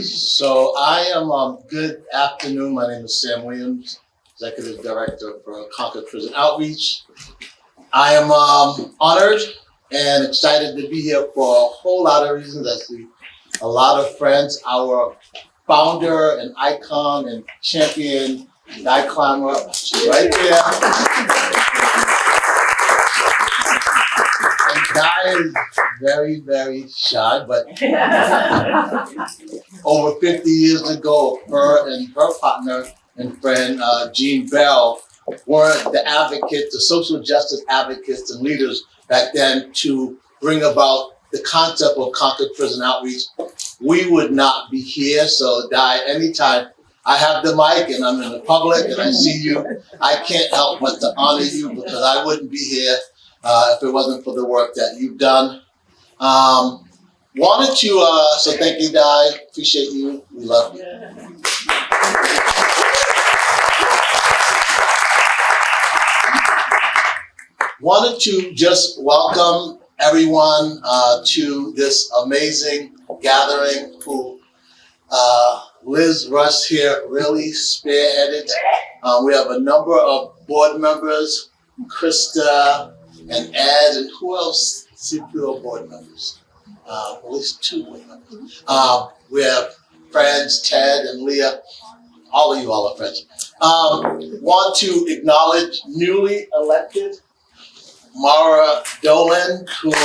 So I am, good afternoon. My name is Sam Williams, Executive Director for Concord Prison Outreach. I am honored and excited to be here for a whole lot of reasons. I see a lot of friends. Our founder and icon and champion, Di Climber, she's right there. And Di is very, very shy, but over 50 years ago, her and her partner and friend, Jean Bell, were the advocates, the social justice advocates and leaders back then to bring about the concept of Concord Prison Outreach. We would not be here. So Di, anytime I have the mic and I'm in the public and I see you, I can't help but to honor you because I wouldn't be here if it wasn't for the work that you've done. Wanted to, so thank you, Di. Appreciate you. We love you. Wanted to just welcome everyone to this amazing gathering who Liz Rush here really spearheaded. We have a number of board members, Krista and Ed, and who else? CPO board members. At least 2 board members. We have friends, Ted and Leah. All of you all are friends. Want to acknowledge newly elected Mara Dolan, who will be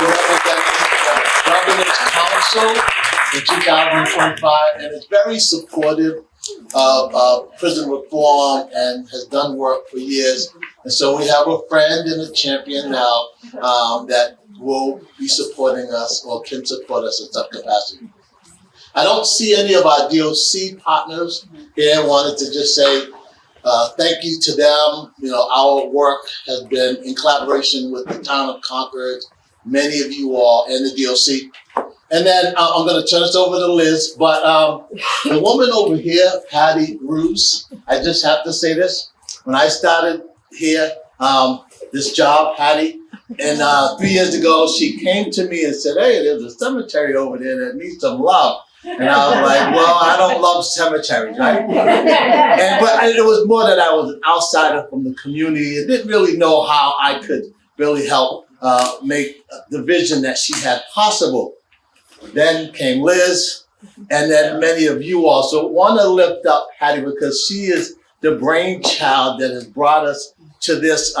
representing the Governor's Council in 2025 and is very supportive of prison reform and has done work for years. And so we have a friend and a champion now that will be supporting us or can support us in some capacity. I don't see any of our DOC partners here. Wanted to just say thank you to them. You know, our work has been in collaboration with the town of Concord, many of you all in the DOC. And then I'm going to turn this over to Liz, but the woman over here, Patty Roos, I just have to say this. When I started here, this job, Patty, and 3 years ago, she came to me and said, hey, there's a cemetery over there that needs some love. And I was like, well, I don't love cemeteries, right? But it was more that I was an outsider from the community and didn't really know how I could really help make the vision that she had possible. Then came Liz, and then many of you all. So want to lift up Patty because she is the brainchild that has brought us to this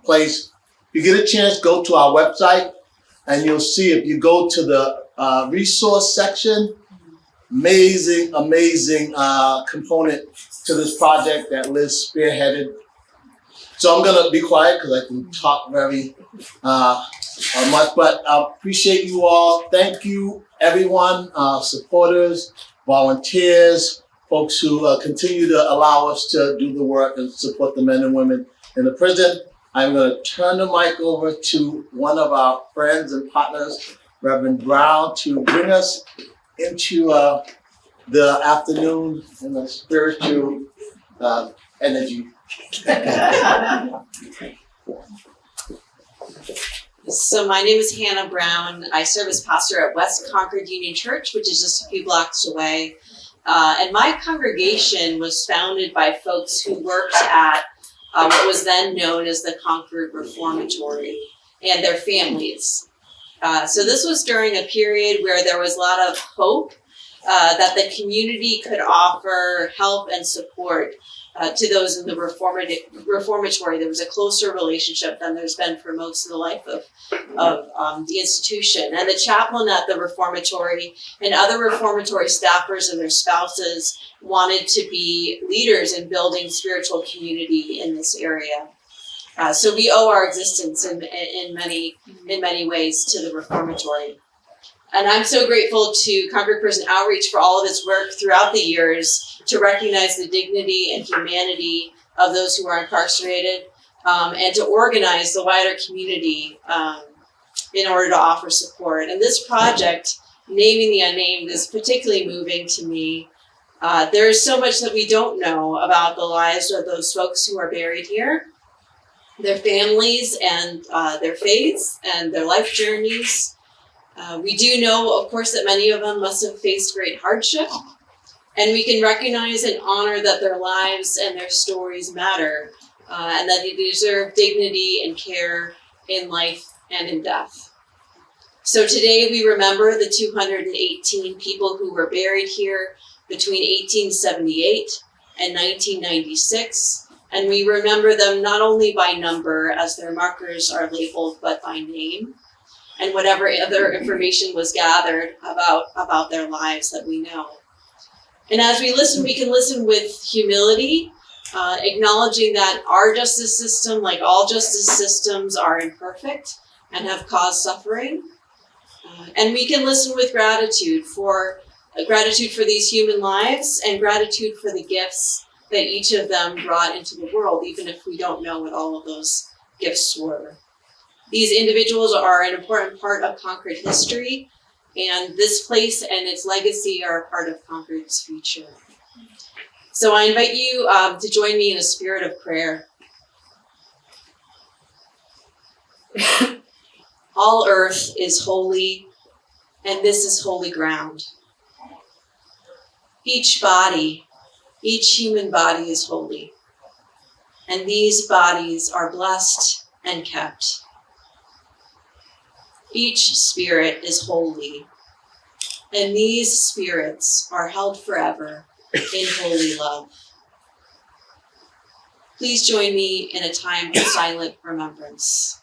place. If you get a chance, go to our website, and you'll see if you go to the resource section, amazing component to this project that Liz spearheaded. So I'm gonna be quiet because I can talk very much, but I appreciate you all. Thank you, everyone, supporters, volunteers, folks who continue to allow us to do the work and support the men and women in the prison. I'm gonna turn the mic over to one of our friends and partners, Reverend Brown, to bring us into the afternoon and the spiritual energy. So my name is Hannah Brown. I serve as pastor at West Concord Union Church, which is just a few blocks away. And my congregation was founded by folks who worked at what was then known as the Concord Reformatory and their families. So this was during a period where there was a lot of hope that the community could offer help and support to those in the reformatory. There was a closer relationship than there's been for most of the life of the institution. And the chaplain at the reformatory and other reformatory staffers and their spouses wanted to be leaders in building spiritual community in this area. So we owe our existence in many ways to the reformatory. And I'm so grateful to Concord Prison Outreach for all of its work throughout the years to recognize the dignity and humanity of those who are incarcerated, and to organize the wider community in order to offer support. And this project, Naming the Unnamed, is particularly moving to me. There is so much that we don't know about the lives of those folks who are buried here, their families and their faiths and their life journeys. We do know, of course, that many of them must have faced great hardship, and we can recognize and honor that their lives and their stories matter, and that they deserve dignity and care in life and in death. So today we remember the 218 people who were buried here between 1878 and 1996, and we remember them not only by number, as their markers are labeled, but by name, and whatever other information was gathered about their lives that we know. And as we listen, we can listen with humility, acknowledging that our justice system, like all justice systems, are imperfect and have caused suffering. And we can listen with gratitude for these human lives and gratitude for the gifts that each of them brought into the world, even if we don't know what all of those gifts were. These individuals are an important part of Concord history, and this place and its legacy are a part of Concord's future. So I invite you to join me in a spirit of prayer. All earth is holy, and this is holy ground. Each human body is holy, and these bodies are blessed and kept. Each spirit is holy, and these spirits are held forever in holy love. Please join me in a time of silent remembrance.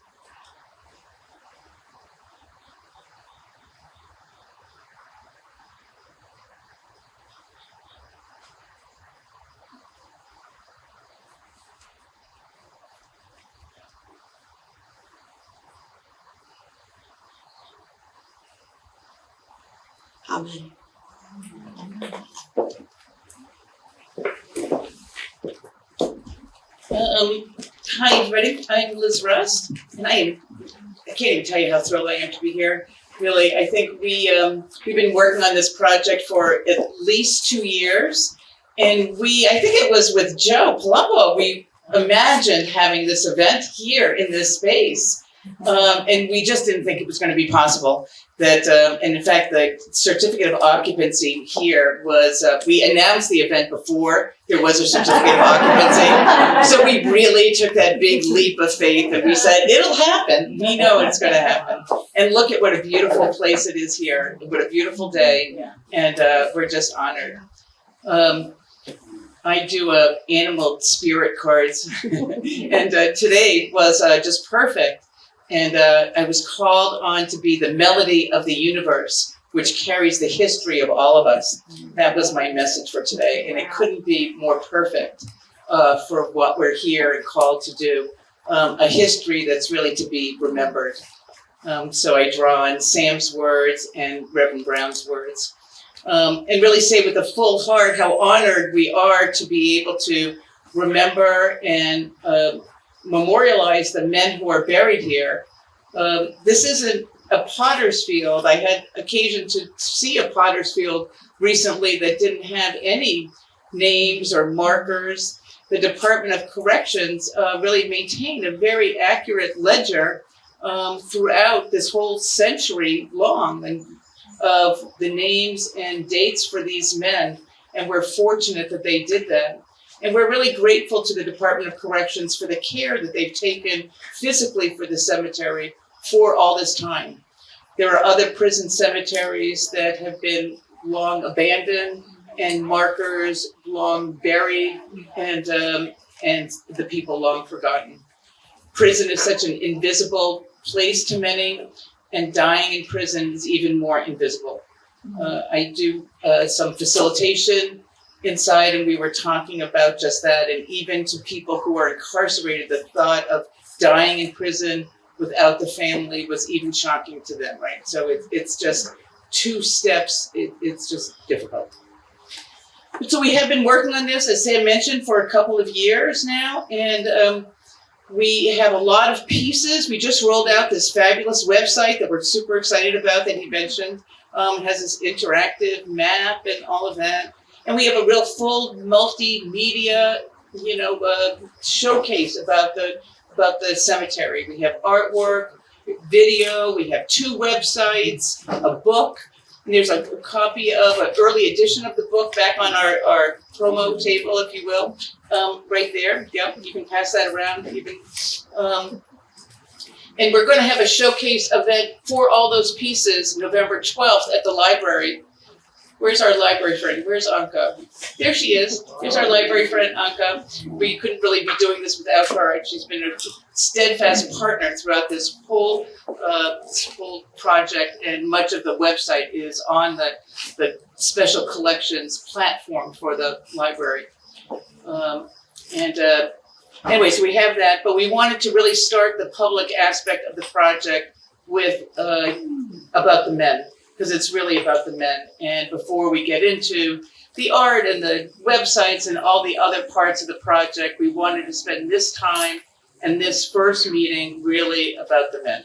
Amen. Hi, everybody. I'm Liz Rust, and I can't even tell you how thrilled I am to be here. Really, I think we've been working on this project for at least 2 years, and I think it was with Joe Palumbo, we imagined having this event here in this space, and we just didn't think it was going to be possible. And in fact, the certificate of occupancy here was, we announced the event before there was a certificate of occupancy. So we really took that big leap of faith and we said, it'll happen. We know it's going to happen. And look at what a beautiful place it is here. What a beautiful day. And we're just honored. I do animal spirit cards. And today was just perfect. And I was called on to be the melody of the universe, which carries the history of all of us. That was my message for today, and it couldn't be more perfect for what we're here and called to do. A history that's really to be remembered. So I draw on Sam's words and Reverend Brown's words, and really say with a full heart how honored we are to be able to remember and memorialize the men who are buried here. This isn't a potter's field. I had occasion to see a potter's field recently that didn't have any names or markers. The Department of Corrections really maintained a very accurate ledger throughout this whole century long of the names and dates for these men. And we're fortunate that they did that. And we're really grateful to the Department of Corrections for the care that they've taken physically for the cemetery for all this time. There are other prison cemeteries that have been long abandoned and markers long buried and the people long forgotten. Prison is such an invisible place to many, and dying in prison is even more invisible. I do some facilitation inside, and we were talking about just that, and even to people who are incarcerated, the thought of dying in prison without the family was even shocking to them, right? So it's just 2 steps, it's just difficult. So we have been working on this, as Sam mentioned, for a couple of years now, and we have a lot of pieces. We just rolled out this fabulous website that we're super excited about that he mentioned. It has this interactive map and all of that. And we have a real full multimedia, showcase about the cemetery. We have artwork, video, we have 2 websites, a book, and there's a copy of an early edition of the book back on our promo table, if you will, right there. Yep, you can pass that around. You can, and we're going to have a showcase event for all those pieces November 12th at the library. Where's our library friend? Where's Anka? There she is. There's our library friend, Anka. We couldn't really be doing this without her. She's been a steadfast partner throughout this whole project, and much of the website is on the special collections platform for the library. Anyway, so we have that, but we wanted to really start the public aspect of the project with about the men, because it's really about the men. And before we get into the art and the websites and all the other parts of the project, we wanted to spend this time and this first meeting really about the men.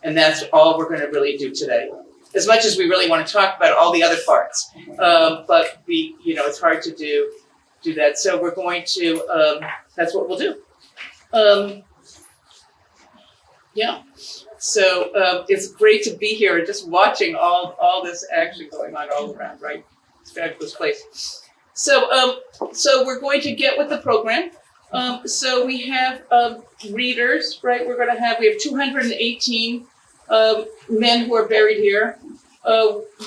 And that's all we're going to really do today. As much as we really want to talk about all the other parts, but it's hard to do that. So we're going to, that's what we'll do. So it's great to be here and just watching all this action going on all around, right? It's a fabulous place. So we're going to get with the program. So we have readers, right? We have 218 men who are buried here.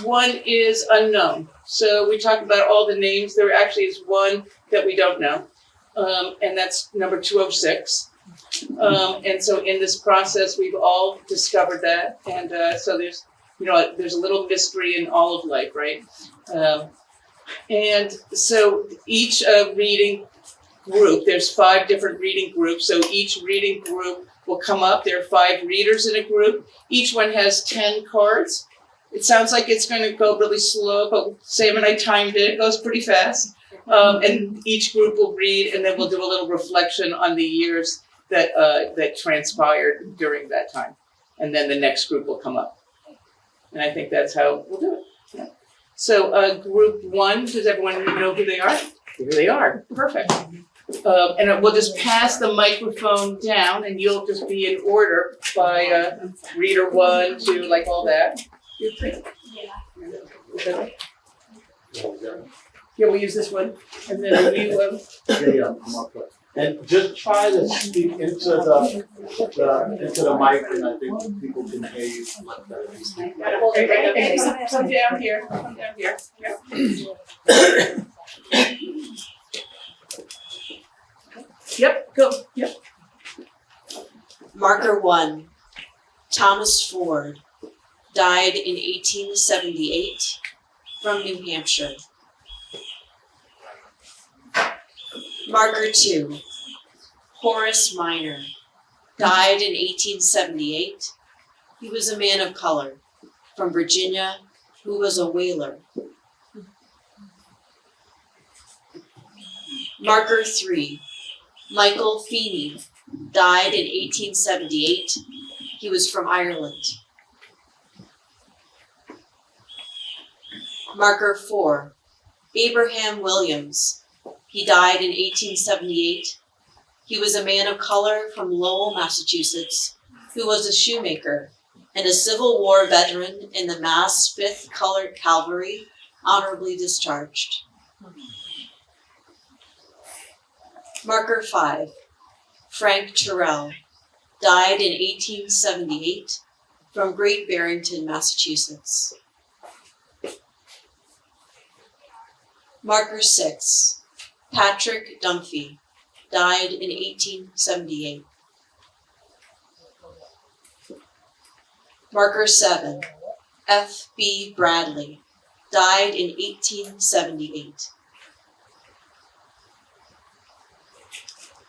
One is unknown. So we talked about all the names. There actually is one that we don't know, and that's number 206. And so in this process, we've all discovered that, and so there's a little mystery in all of life, right? And so each reading group, there's 5 different reading groups. So each reading group will come up. There are 5 readers in a group. Each one has 10 cards. It sounds like it's going to go really slow, but Sam and I timed it. It goes pretty fast. And each group will read, and then we'll do a little reflection on the years that transpired during that time. And then the next group will come up. And I think that's how we'll do it. Yeah. So group 1, does everyone know who they are? Here they are. Perfect. And we'll just pass the microphone down, and you'll just be in order by reader 1 to like all that. You think? Yeah. Yeah, we'll use this one. And then are you Yeah, come up with. And just try to speak into the mic, and I think people can hear you much better. Okay, come down here. Come down here. Yeah. Yep, go. Yep. Marker 1, Thomas Ford, died in 1878 from New Hampshire. Marker 2, Horace Minor, died in 1878. He was a man of color from Virginia who was a whaler. Marker 3, Michael Feeney, died in 1878. He was from Ireland. Marker 4, Abraham Williams. He died in 1878. He was a man of color from Lowell, Massachusetts, who was a shoemaker and a Civil War veteran in the Mass 5th Colored Cavalry, honorably discharged. Marker 5, Frank Terrell, died in 1878 from Great Barrington, Massachusetts. Marker 6, Patrick Dunphy, died in 1878. Marker 7, F.B. Bradley, died in 1878.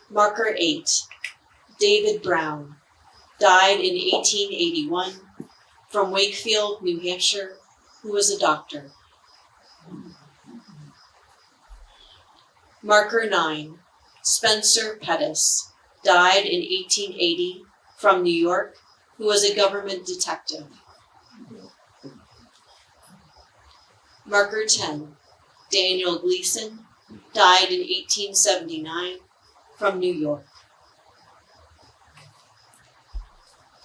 Marker 8, David Brown, died in 1881 from Wakefield, New Hampshire, who was a doctor. Marker 9, Spencer Pettis, died in 1880 from New York, who was a government detective. Marker 10, Daniel Gleason, died in 1879 from New York.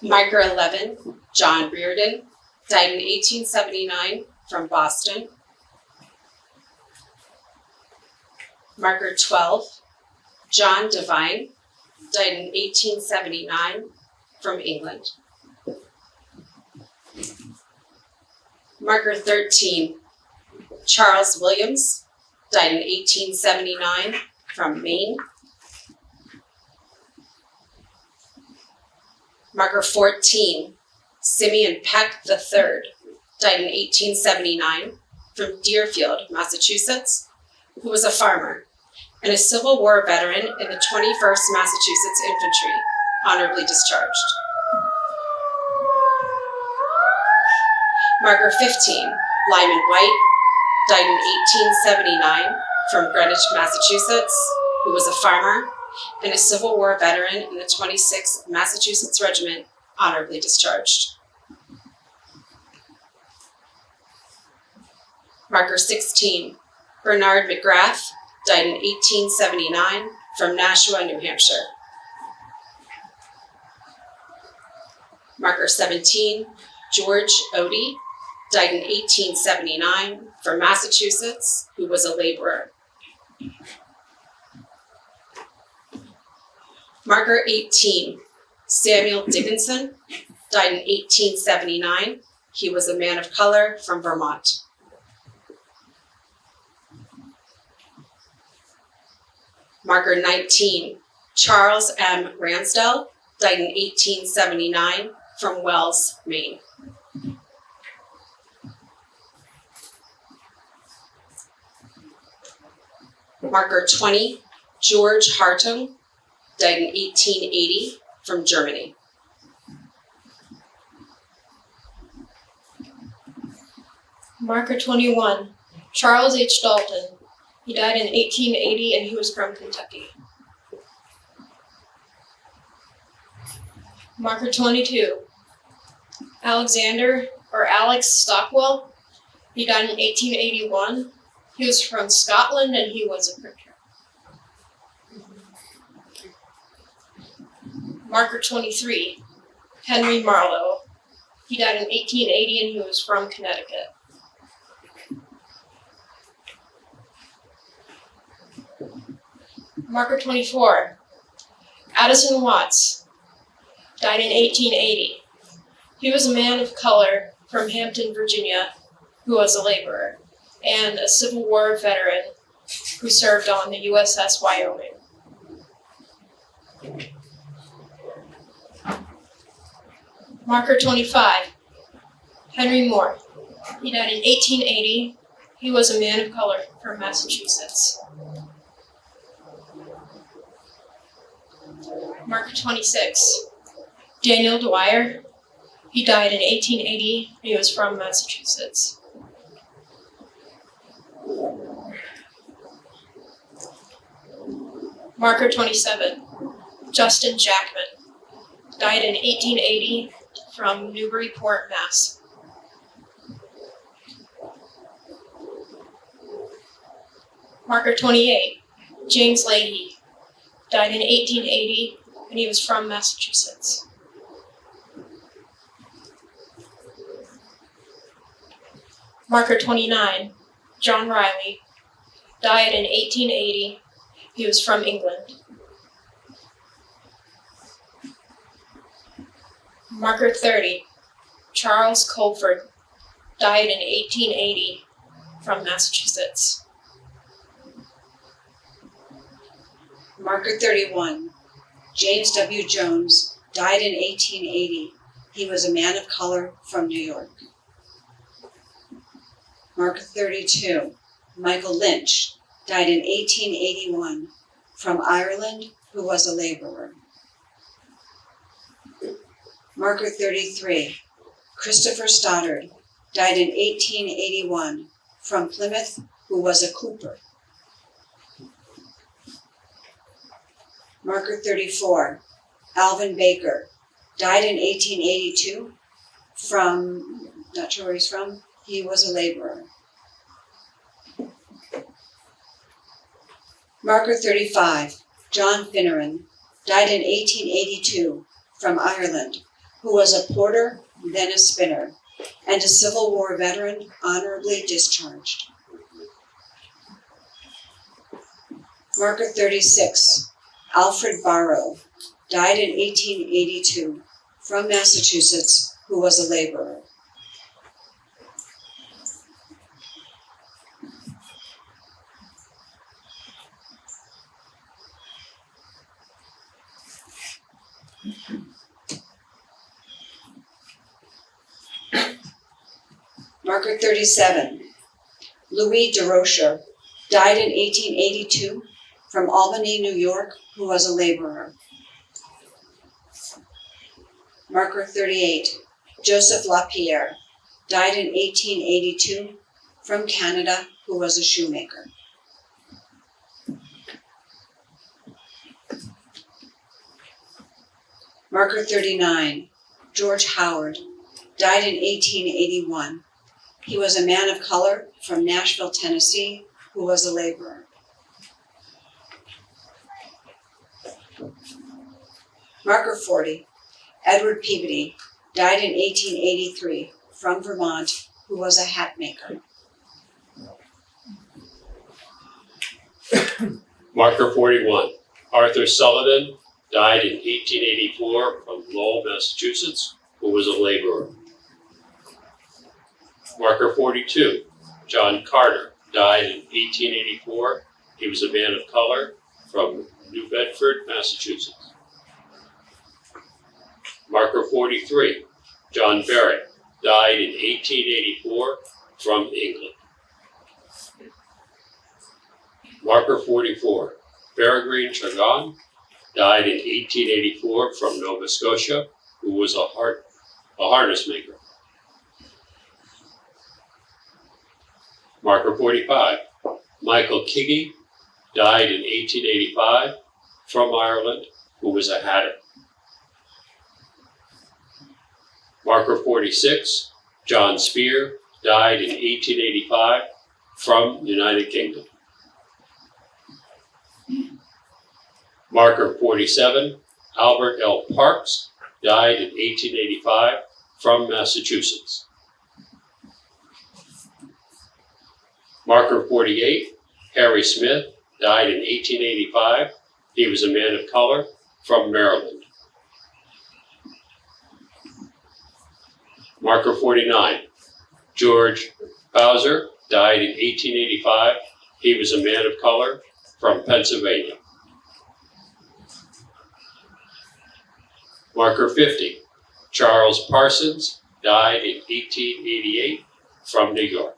Marker 11, John Reardon, died in 1879 from Boston. Marker 12, John Devine, died in 1879 from England. Marker 13, Charles Williams, died in 1879 from Maine. Marker 14, Simeon Peck III, died in 1879 from Deerfield, Massachusetts, who was a farmer and a Civil War veteran in the 21st Massachusetts Infantry, honorably discharged. Marker 15, Lyman White, died in 1879 from Greenwich, Massachusetts, who was a farmer and a Civil War veteran in the 26th Massachusetts Regiment, honorably discharged. Marker 16, Bernard McGrath, died in 1879 from Nashua, New Hampshire. Marker 17, George Odie, died in 1879 from Massachusetts, who was a laborer. Marker 18, Samuel Dickinson, died in 1879. He was a man of color from Vermont. Marker 19, Charles M. Ransdell, died in 1879 from Wells, Maine. Marker 20, George Hartung, died in 1880 from Germany. Marker 21, Charles H. Dalton. He died in 1880 and he was from Kentucky. Marker 22, Alexander or Alex Stockwell. He died in 1881. He was from Scotland and he was a printer. Marker 23, Henry Marlowe. He died in 1880 and he was from Connecticut. Marker 24, Addison Watts. Died in 1880. He was a man of color from Hampton, Virginia, who was a laborer, and a Civil War veteran who served on the USS Wyoming. Marker 25, Henry Moore. He died in 1880. He was a man of color from Massachusetts. Marker 26, Daniel Dwyer. He died in 1880. He was from Massachusetts. Marker 27, Justin Jackman. Died in 1880 from Newburyport, Mass. Marker 28, James Leahy. Died in 1880 and he was from Massachusetts. Marker 29, John Riley. Died in 1880. He was from England. Marker 30, Charles Colford. Died in 1880 from Massachusetts. Marker 31, James W. Jones, died in 1880. He was a man of color from New York. Marker 32, Michael Lynch, died in 1881, from Ireland, who was a laborer. Marker 33, Christopher Stoddard, died in 1881, from Plymouth, who was a cooper. Marker 34, Alvin Baker, died in 1882 from, not sure where he's from, he was a laborer. Marker 35, John Finneran, died in 1882 from Ireland, who was a porter, then a spinner, and a Civil War veteran honorably discharged. Marker 36, Alfred Barrow, died in 1882, from Massachusetts, who was a laborer. Marker 37, Louis DeRocher, died in 1882, from Albany, New York, who was a laborer. Marker 38, Joseph LaPierre, died in 1882, from Canada, who was a shoemaker. Marker 39, George Howard, died in 1881. He was a man of color from Nashville, Tennessee, who was a laborer. Marker 40, Edward Peabody, died in 1883, from Vermont, who was a hat maker. Marker 41, Arthur Sullivan, died in 1884 from Lowell, Massachusetts, who was a laborer. Marker 42, John Carter, died in 1884. He was a man of color from New Bedford, Massachusetts. Marker 43, John Barrett, died in 1884 from England. Marker 44, Peregrine Chagan, died in 1884 from Nova Scotia, who was a harness maker. Marker 45, Michael Kigge, died in 1885 from Ireland, who was a hatter. Marker 46, John Spear, died in 1885 from United Kingdom. Marker 47, Albert L. Parks, died in 1885 from Massachusetts. Marker 48, Harry Smith, died in 1885. He was a man of color from Maryland. Marker 49, George Bowser, died in 1885. He was a man of color from Pennsylvania. Marker 50, Charles Parsons, died in 1888 from New York.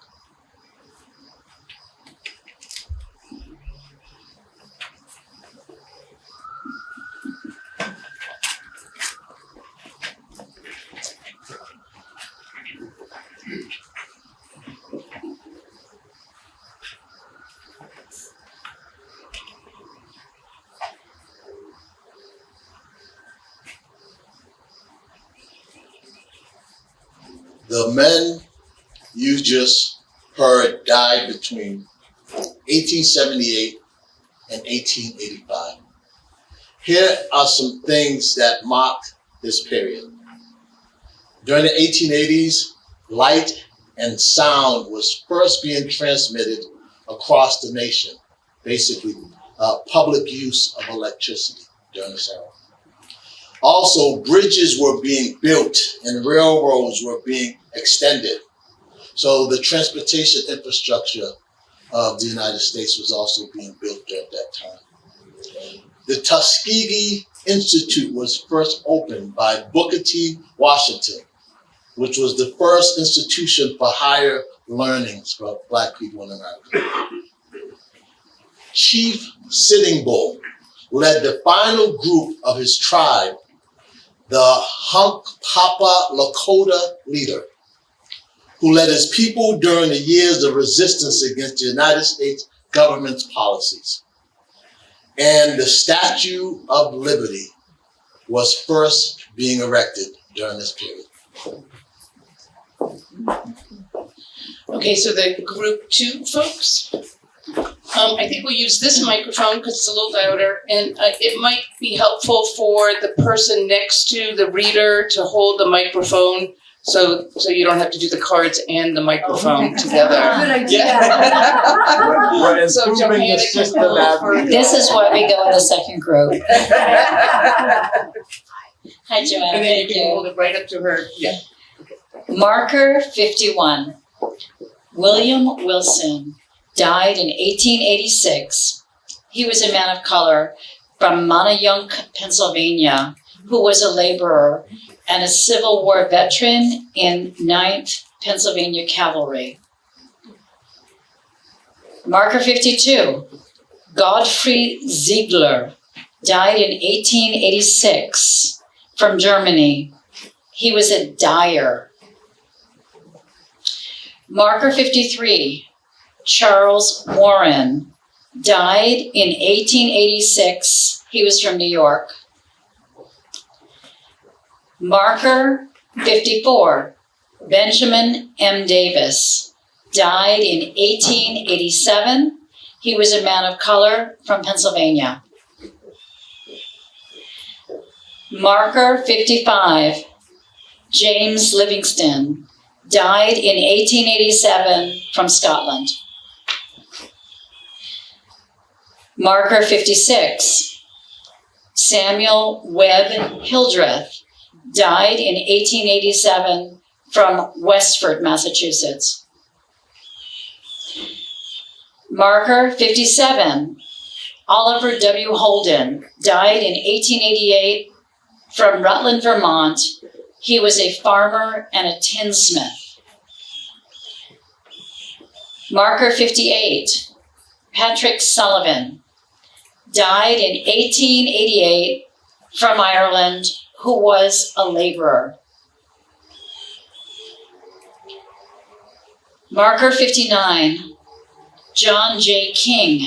The men you just heard died between 1878 and 1885. Here are some things that marked this period. During the 1880s, light and sound was first being transmitted across the nation, basically public use of electricity during this era. Also, bridges were being built and railroads were being extended. So the transportation infrastructure of the United States was also being built at that time. The Tuskegee Institute was first opened by Booker T. Washington, which was the first institution for higher learning for Black people in America. Chief Sitting Bull led the final group of his tribe, the Hunkpapa Lakota leader, who led his people during the years of resistance against the United States government's policies. And the Statue of Liberty was first being erected during this period. Okay, so the group 2 folks? I think we'll use this microphone because it's a little louder, and it might be helpful for the person next to the reader to hold the microphone, so you don't have to do the cards and the microphone together. Good idea. We're So improving Johanna the can system hold as for- we go. This is why we go in the second group. Hi, Joanne. And then you Thank can hold it right up to her. Yeah. Marker 51. William Wilson died in 1886. He was a man of color from Montauk, Pennsylvania, who was a laborer and a Civil War veteran in 9th Pennsylvania Cavalry. Marker 52. Godfrey Ziegler died in 1886 from Germany. He was a dyer. Marker 53. Charles Warren died in 1886. He was from New York. Marker 54. Benjamin M. Davis died in 1887. He was a man of color from Pennsylvania. Marker 55. James Livingston died in 1887 from Scotland. Marker 56. Samuel Webb Hildreth died in 1887 from Westford, Massachusetts. Marker 57. Oliver W. Holden died in 1888 from Rutland, Vermont. He was a farmer and a tinsmith. Marker 58. Patrick Sullivan died in 1888 from Ireland, who was a laborer. Marker 59. John J. King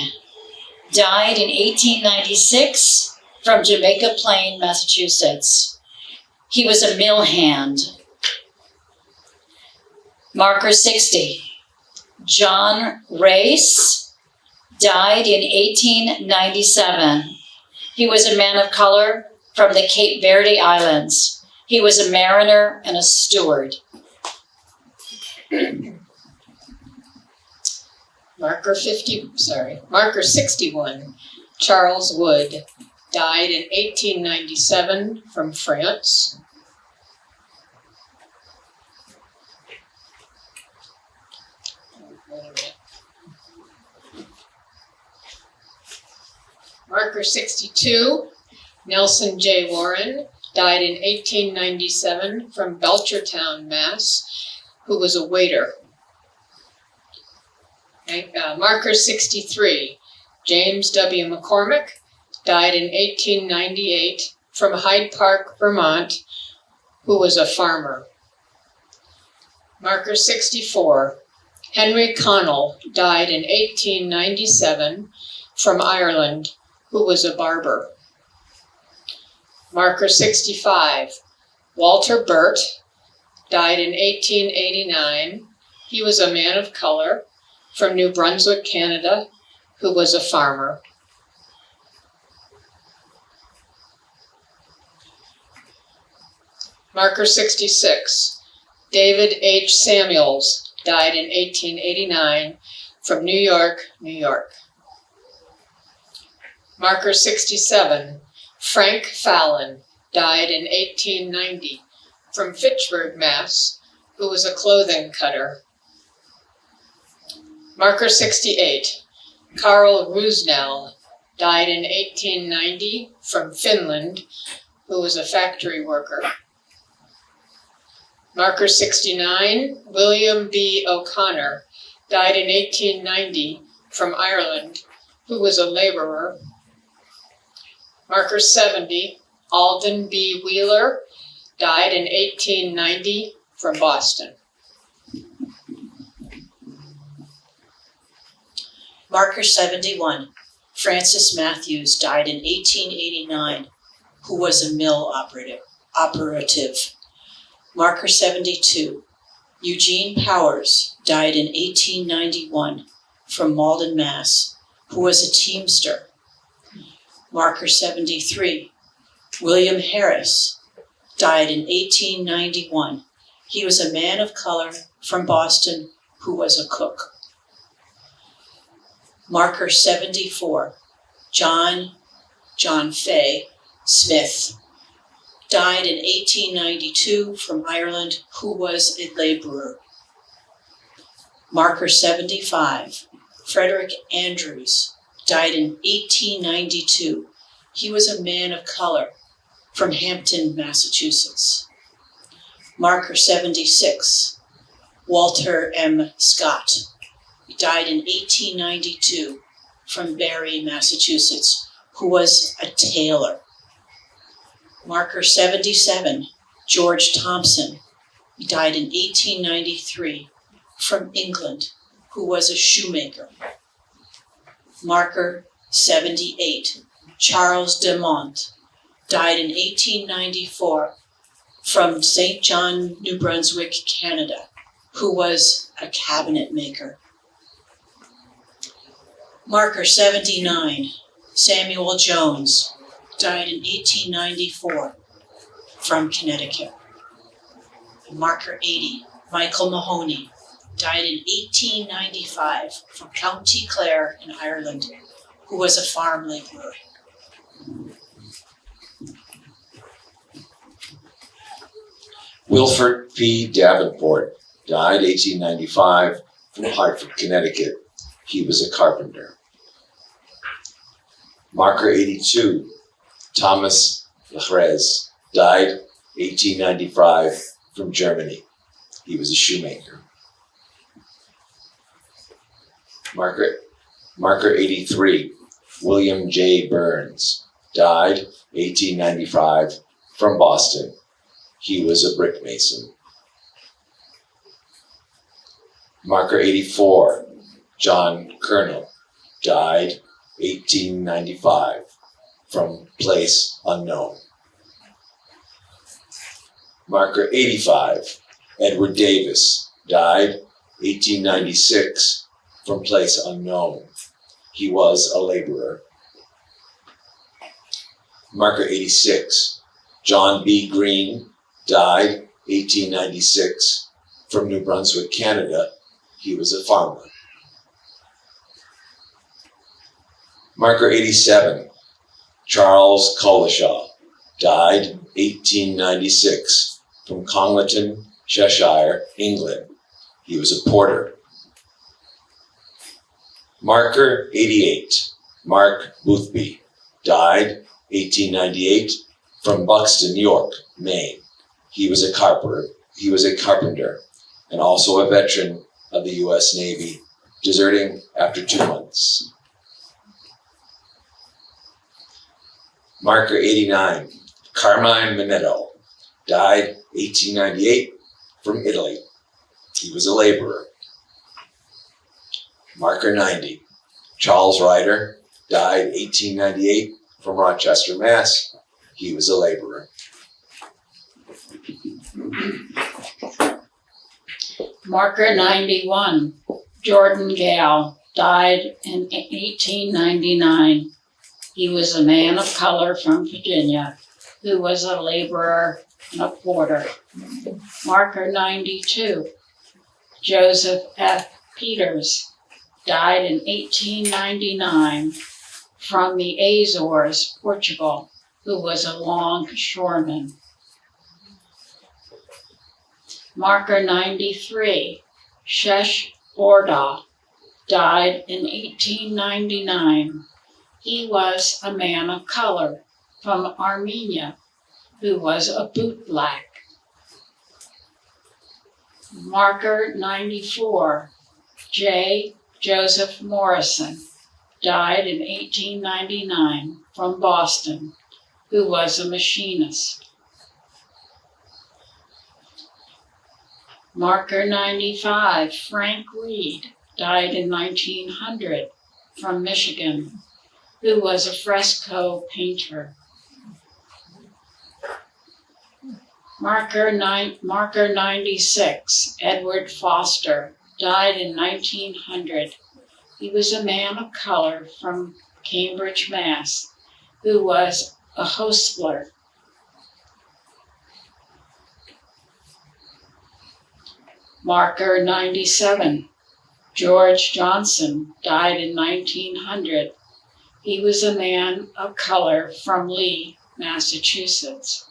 died in 1896 from Jamaica Plain, Massachusetts. He was a mill hand. Marker 60. John Race died in 1897. He was a man of color from the Cape Verde Islands. He was a mariner and a steward. Marker 61, Charles Wood, died in 1897 from France. Marker 62, Nelson J. Warren, died in 1897 from Belchertown, Mass., who was a waiter. Marker 63, James W. McCormick, died in 1898 from Hyde Park, Vermont, who was a farmer. Marker 64, Henry Connell, died in 1897 from Ireland, who was a barber. Marker 65, Walter Burt, died in 1889. He was a man of color from New Brunswick, Canada, who was a farmer. Marker 66, David H. Samuels, died in 1889 from New York, New York. Marker 67, Frank Fallon, died in 1890 from Fitchburg, Mass., who was a clothing cutter. Marker 68, Carl Rusnell, died in 1890 from Finland, who was a factory worker. Marker 69, William B. O'Connor, died in 1890 from Ireland, who was a laborer. Marker 70, Alden B. Wheeler, died in 1890 from Boston. Marker 71, Francis Matthews died in 1889, who was a mill operative. Marker 72, Eugene Powers died in 1891 from Malden, Mass., who was a teamster. Marker 73, William Harris, died in 1891. He was a man of color from Boston who was a cook. Marker 74, John Fay Smith, died in 1892 from Ireland, who was a laborer. Marker 75, Frederick Andrews, died in 1892. He was a man of color from Hampton, Massachusetts. Marker 76, Walter M. Scott, died in 1892 from Barre, Massachusetts, who was a tailor. Marker 77, George Thompson, died in 1893 from England, who was a shoemaker. Marker 78, Charles de Mont, died in 1894 from St. John, New Brunswick, Canada, who was a cabinet maker. Marker 79, Samuel Jones, died in 1894 from Connecticut. Marker 80, Michael Mahoney, died in 1895 from County Clare in Ireland, who was a farm laborer. Wilford P. Davenport, died 1895 from Hartford, Connecticut. He was a carpenter. Marker 82, Thomas Lachrez, died 1895 from Germany. He was a shoemaker. Marker 83, William J. Burns, died 1895 from Boston. He was a brick mason. Marker 84, John Kernel, died 1895 from place unknown. Marker 85, Edward Davis, died 1896 from place unknown. He was a laborer. Marker 86, John B. Green, died 1896 from New Brunswick, Canada. He was a farmer. Marker 87, Charles Collishaw, died 1896 from Congleton, Cheshire, England. He was a porter. Marker 88, Mark Boothby, died 1898 from Buxton, York, Maine. He was a carpenter and also a veteran of the U.S. Navy, deserting after 2 months. Marker 89, Carmine Minetto, died 1898 from Italy. He was a laborer. Marker 90, Charles Ryder, died 1898 from Rochester, Mass. He was a laborer. Marker 91, Jordan Gale, died in 1899. He was a man of color from Virginia who was a laborer and a porter. Marker 92, Joseph F. Peters, died in 1899 from the Azores, Portugal, who was a longshoreman. Marker 93, Shesh Borda, died in 1899. He was a man of color from Armenia who was a bootblack. Marker 94, J. Joseph Morrison, died in 1899 from Boston, who was a machinist. Marker 95, Frank Reed, died in 1900 from Michigan, who was a fresco painter. Marker 96, Edward Foster, died in 1900. He was a man of color from Cambridge, Mass., who was a hostler. Marker 97. George Johnson died in 1900. He was a man of color from Lee, Massachusetts.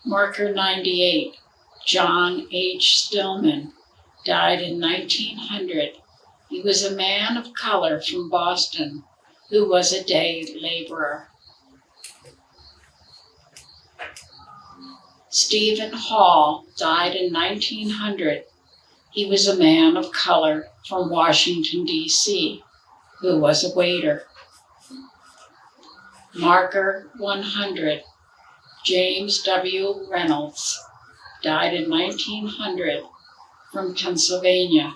Marker 98. John H. Stillman died in 1900. He was a man of color from Boston who was a day laborer. Stephen Hall died in 1900. He was a man of color from Washington, D.C., who was a waiter. Marker 100. James W. Reynolds died in 1900 from Pennsylvania,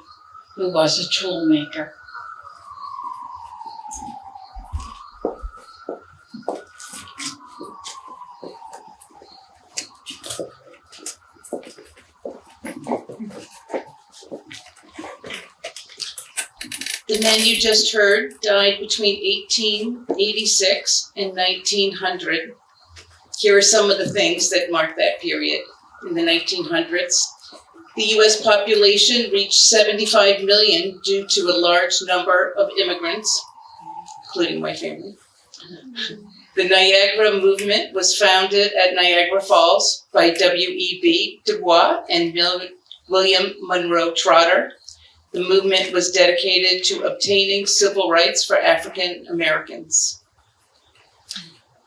who was a toolmaker. The men you just heard died between 1886 and 1900. Here are some of the things that mark that period. In the 1900s, the US population reached 75 million due to a large number of immigrants, including my family. The Niagara movement was founded at Niagara Falls by W.E.B. Du Bois and William Monroe Trotter. The movement was dedicated to obtaining civil rights for African Americans.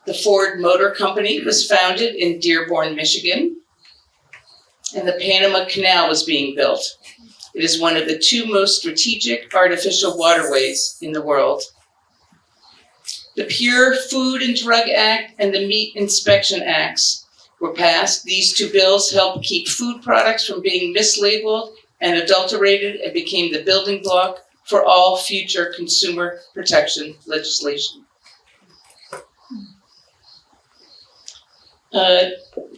The Ford Motor Company was founded in Dearborn, Michigan, and the Panama Canal was being built. It is one of the two most strategic artificial waterways in the world. The Pure Food and Drug Act and the Meat Inspection Acts were passed. These two bills helped keep food products from being mislabeled and adulterated and became the building block for all future consumer protection legislation.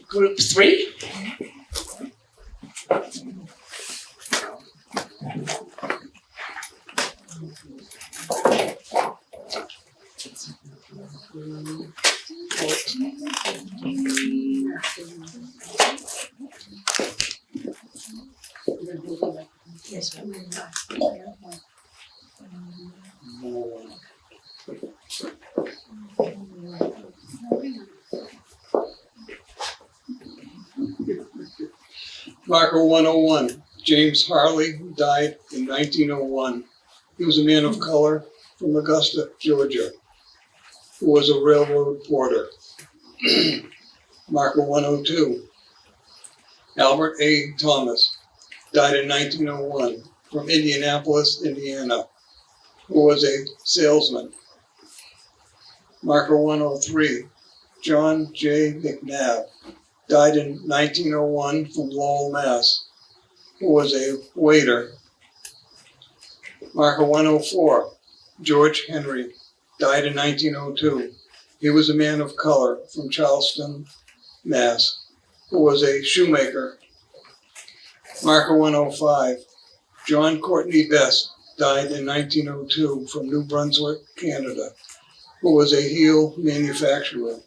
Group 3. Marker 101, James Harley, died in 1901. He was a man of color from Augusta, Georgia, who was a railroad porter. Marker 102, Albert A. Thomas, died in 1901 from Indianapolis, Indiana, who was a salesman. Marker 103, John J. McNabb, died in 1901 from Lowell, Mass., who was a waiter. Marker 104, George Henry, died in 1902. He was a man of color from Charleston, Mass., who was a shoemaker. Marker 105, John Courtney Best, died in 1902 from New Brunswick, Canada, who was a heel manufacturer.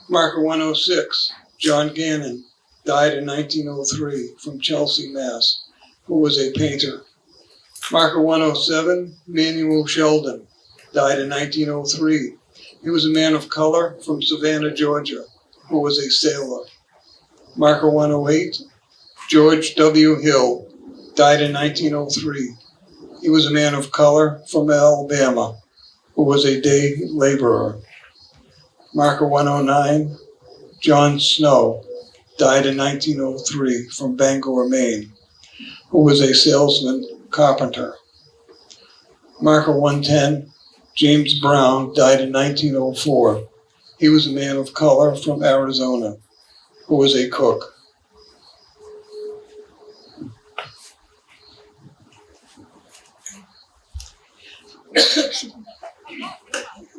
Marker 106, John Gannon, died in 1903 from Chelsea, Mass., who was a painter. Marker 107, Manuel Sheldon, died in 1903. He was a man of color from Savannah, Georgia, who was a sailor. Marker 108, George W. Hill, died in 1903. He was a man of color from Alabama, who was a day laborer. Marker 109, John Snow, died in 1903 from Bangor, Maine, who was a salesman carpenter. Marker 110, James Brown, died in 1904. He was a man of color from Arizona, who was a cook.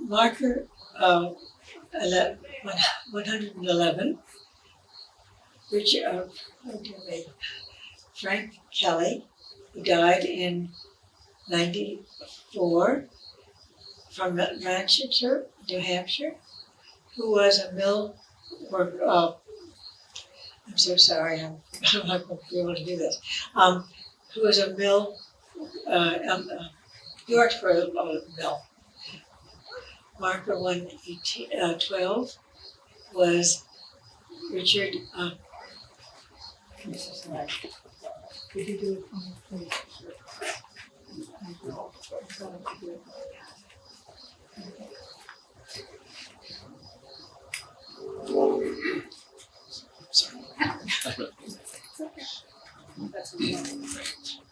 Marker 111, Frank Kelly, who died in 94 from Manchester, New Hampshire, who was a mill worker. I'm so sorry, I'm not going to be able to do this. Who was a mill, he worked for a mill. Marker 112 was Richard. I'm so sorry. Could you do it for me, please?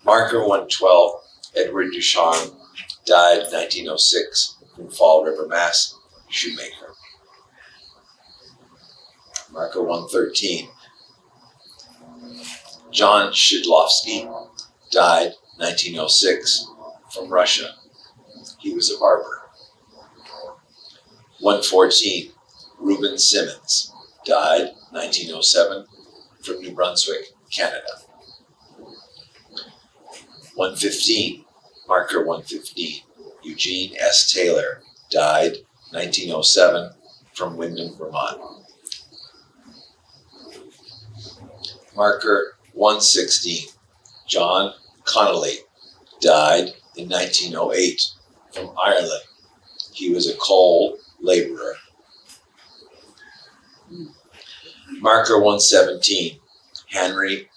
Marker 112, Edward Ducharme, died 1906 from Fall River, Mass, shoemaker. Marker 113, John Shidlovsky, died 1906 from Russia. He was a barber. 114, Reuben Simmons, died 1907 from New Brunswick, Canada. 115, Marker 115, Eugene S. Taylor, died 1907 from Windham, Vermont. Marker 116, John Connolly, died in 1908 from Ireland. He was a coal laborer. Marker 117, Harry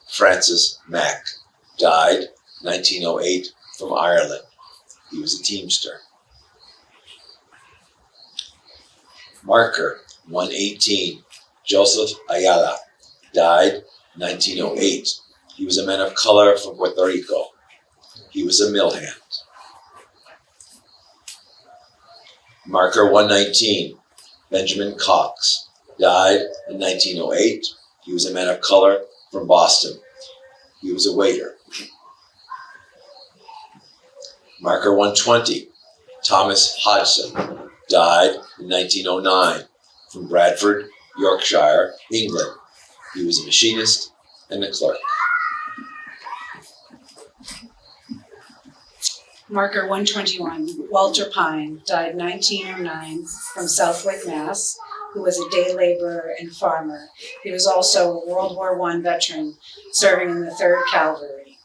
Francis Mack, died 1908 from Ireland. He was a teamster. Marker 118, Joseph Ayala, died 1908. He was a man of color from Puerto Rico. He was a mill hand. Marker 119, Benjamin Cox, died in 1908. He was a man of color from Boston. He was a waiter. Marker 120, Thomas Hodgson, died in 1909 from Bradford, Yorkshire, England. He was a machinist and a clerk. Marker 121, Walter Pine, died 1909 from Southwick, Mass., who was a day laborer and farmer. He was also a World War I veteran serving in the 3rd Cavalry.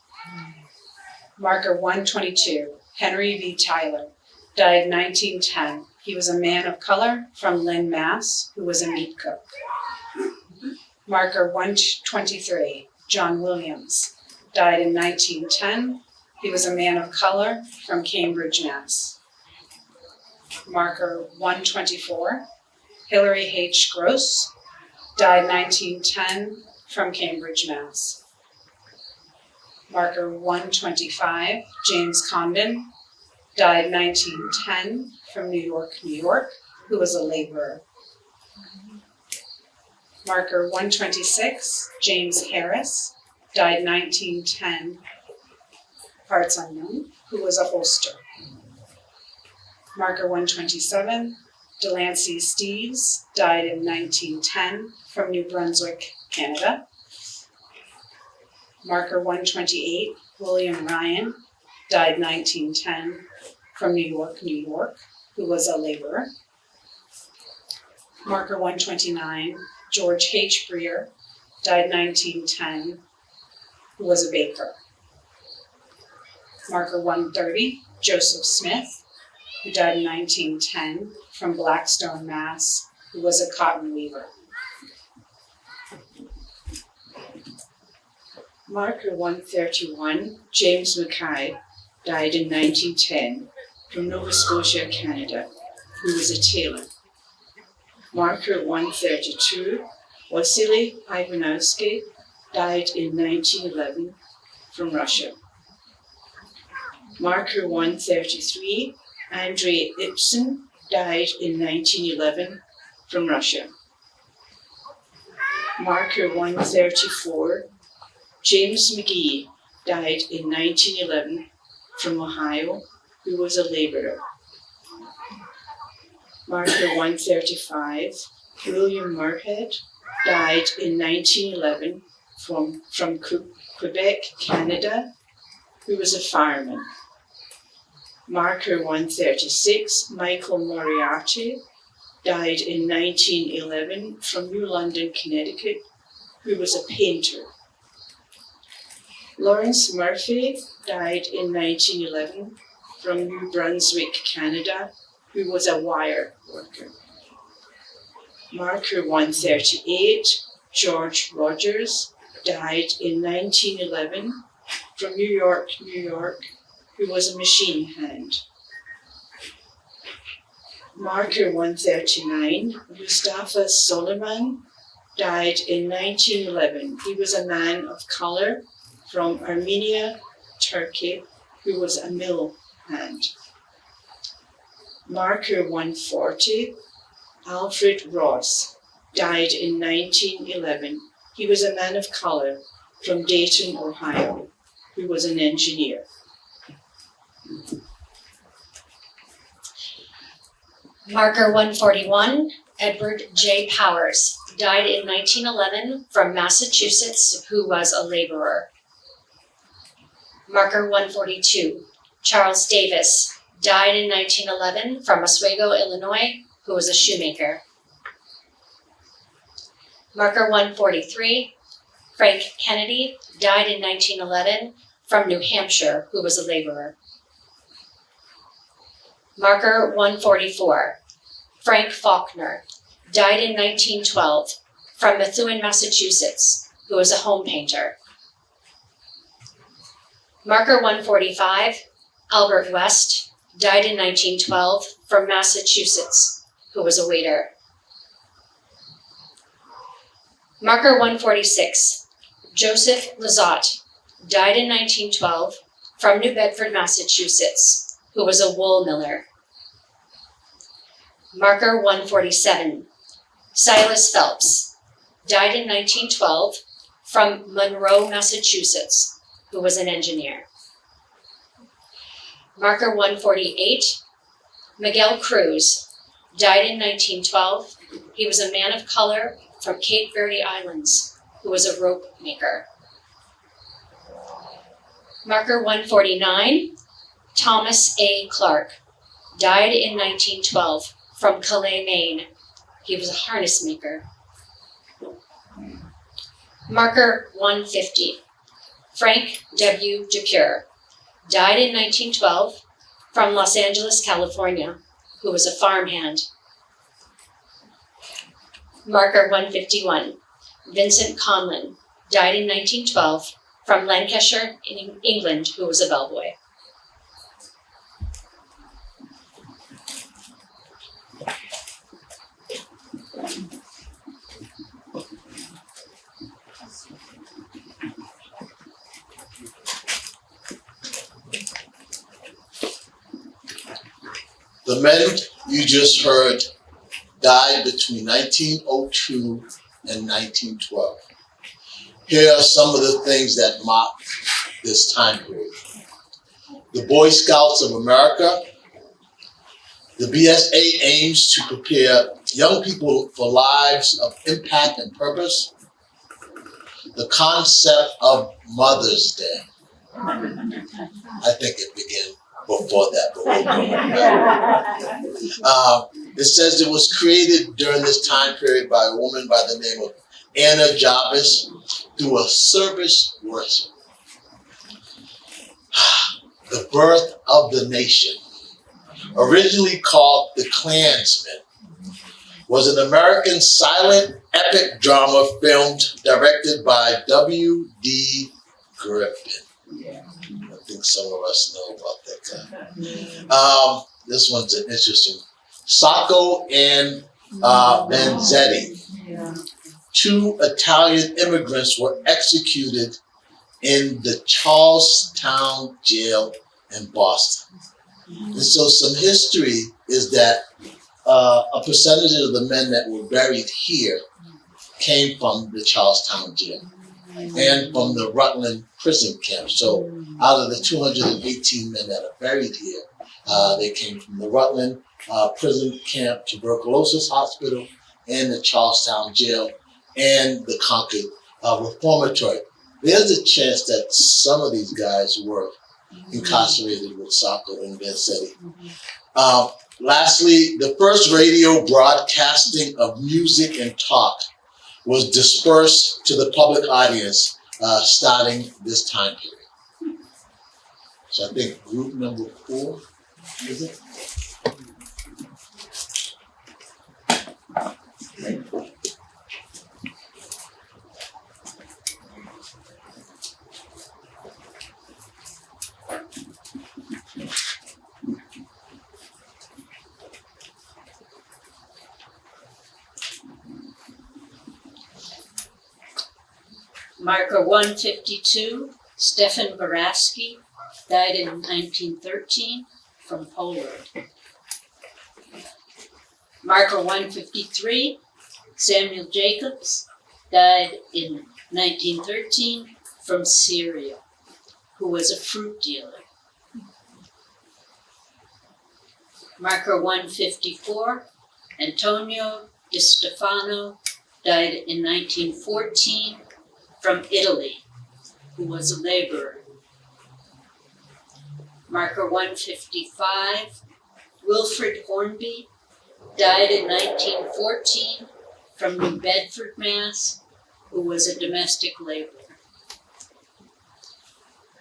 Marker 122, Henry V. Tyler, died 1910. He was a man of color from Lynn, Mass., who was a meat cook. Marker 123, John Williams, died in 1910. He was a man of color from Cambridge, Mass. Marker 124, Hilary H. Gross, died 1910 from Cambridge, Mass. Marker 125, James Condon, died 1910 from New York, New York, who was a laborer. Marker 126, James Harris, died 1910, parts unknown, who was a holster. Marker 127, Delancey Steeves, died in 1910 from New Brunswick, Canada. Marker 128, William Ryan, died 1910 from New York, New York, who was a laborer. Marker 129, George H. Breer, died 1910, who was a baker. Marker 130, Joseph Smith, who died in 1910 from Blackstone, Mass., who was a cotton weaver. Marker 131, James Mackay, died in 1910 from Nova Scotia, Canada, who was a tailor. Marker 132, Wasily Ivanovsky, died in 1911 from Russia. Marker 133, Andrei Ibsen, died in 1911 from Russia. Marker 134, James McGee, died in 1911 from Ohio, who was a laborer. Marker 135, William Murhead, died in 1911 from Quebec, Canada, who was a fireman. Marker 136, Michael Moriarty, died in 1911 from New London, Connecticut, who was a painter. Lawrence Murphy died in 1911 from New Brunswick, Canada, who was a wire worker. Marker 138, George Rogers, died in 1911 from New York, New York, who was a machine hand. Marker 139, Mustafa Soliman, died in 1911. He was a man of color from Armenia, Turkey, who was a mill hand. Marker 140, Alfred Ross, died in 1911. He was a man of color from Dayton, Ohio, who was an engineer. Marker 141, Edward J. Powers, died in 1911 from Massachusetts, who was a laborer. Marker 142, Charles Davis, died in 1911 from Oswego, Illinois, who was a shoemaker. Marker 143, Frank Kennedy, died in 1911 from New Hampshire, who was a laborer. Marker 144, Frank Faulkner, died in 1912 from Methuen, Massachusetts, who was a home painter. Marker 145, Albert West, died in 1912 from Massachusetts, who was a waiter. Marker 146, Joseph Lizotte, died in 1912 from New Bedford, Massachusetts, who was a wool miller. Marker 147, Silas Phelps, died in 1912 from Monroe, Massachusetts, who was an engineer. Marker 148, Miguel Cruz, died in 1912. He was a man of color from Cape Verde Islands, who was a rope maker. Marker 149, Thomas A. Clark, died in 1912 from Calais, Maine. He was a harness maker. Marker 150, Frank W. DePure, died in 1912 from Los Angeles, California, who was a farmhand. Marker 151, Vincent Conlon, died in 1912 from Lancashire, in England, who was a bellboy. The men you just heard died between 1902 and 1912. Here are some of the things that mark this time period. The Boy Scouts of America. The BSA aims to prepare young people for lives of impact and purpose. The concept of Mother's Day. I think it began before that, but we'll go. It says it was created during this time period by a woman by the name of Anna Jarvis through a service worship. The birth of the nation, originally called The Klansman, was an American silent epic drama filmed, directed by W.D. Griffin. I think some of us know about that guy. This one's an interesting. Sacco and Vanzetti, two Italian immigrants, were executed in the Charlestown jail in Boston. And so some history is that a percentage of the men that were buried here came from the Charlestown jail and from the Rutland prison camp. So out of the 218 men that are buried here, they came from the Rutland prison camp, tuberculosis hospital, and the Charlestown jail, and the Concord reformatory. There's a chance that some of these guys were incarcerated with Sacco in Van City. Lastly, the first radio broadcasting of music and talk was dispersed to the public audience starting this time period. So I think group number 4, is it? Marker 152, Stefan Baraski, died in 1913 from Poland. Marker 153, Samuel Jacobs, died in 1913 from Syria, who was a fruit dealer. Marker 154, Antonio Di Stefano, died in 1914 from Italy, who was a laborer. Marker 155, Wilfred Hornby, died in 1914 from New Bedford, Mass., who was a domestic laborer.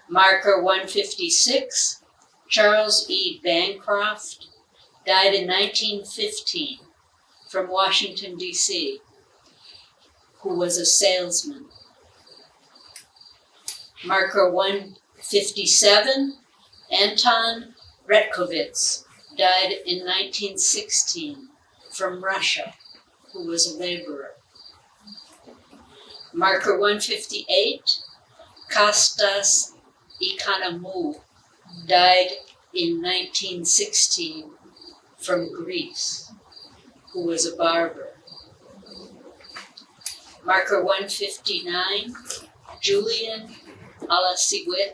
Marker 156, Charles E. Bancroft, died in 1915 from Washington, D.C., who was a salesman. Marker 157, Anton Retkovitz, died in 1916 from Russia, who was a laborer. Marker 158, Kostas Ikanomou, died in 1916 from Greece, who was a barber. Marker 159, Julian Olesiewicz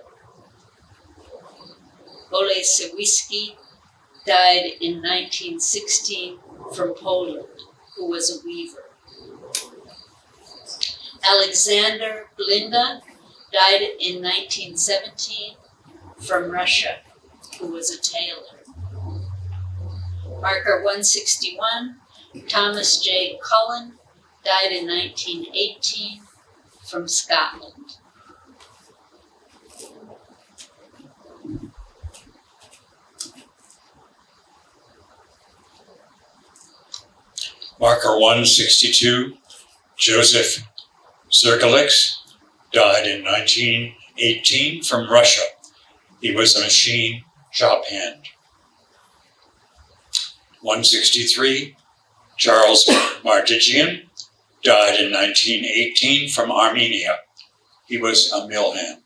died in 1916 from Poland, who was a weaver. Alexander Blinda died in 1917 from Russia, who was a tailor. Marker 161, Thomas J. Cullen, died in 1918 from Scotland. Marker 162, Joseph Zirkalix, died in 1918 from Russia. He was a machine shop hand. 163, Charles Mardigian, died in 1918 from Armenia. He was a mill hand.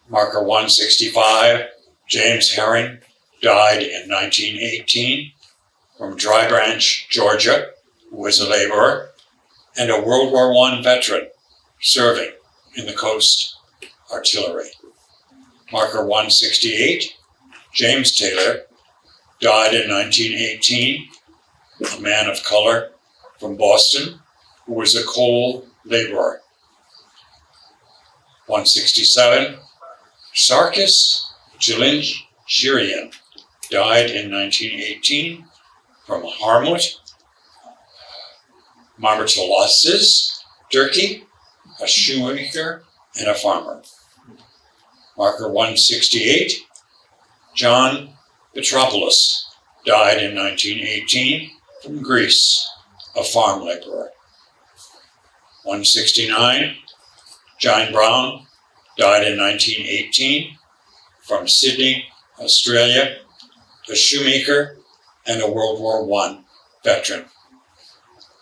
Marker 165, James Herring, died in 1918 from Dry Branch, Georgia, who was a laborer and a World War I veteran serving in the Coast Artillery. Marker 168, James Taylor, died in 1918, a man of color from Boston, who was a coal laborer. 167, Sarkis Jilinshirian, died in 1918 from Harmut, Marmatolasses, Turkey, a shoemaker and a farmer. Marker 168, John Petropoulos, died in 1918 from Greece, a farm laborer. 169, John Brown, died in 1918 from Sydney, Australia, a shoemaker and a World War I veteran.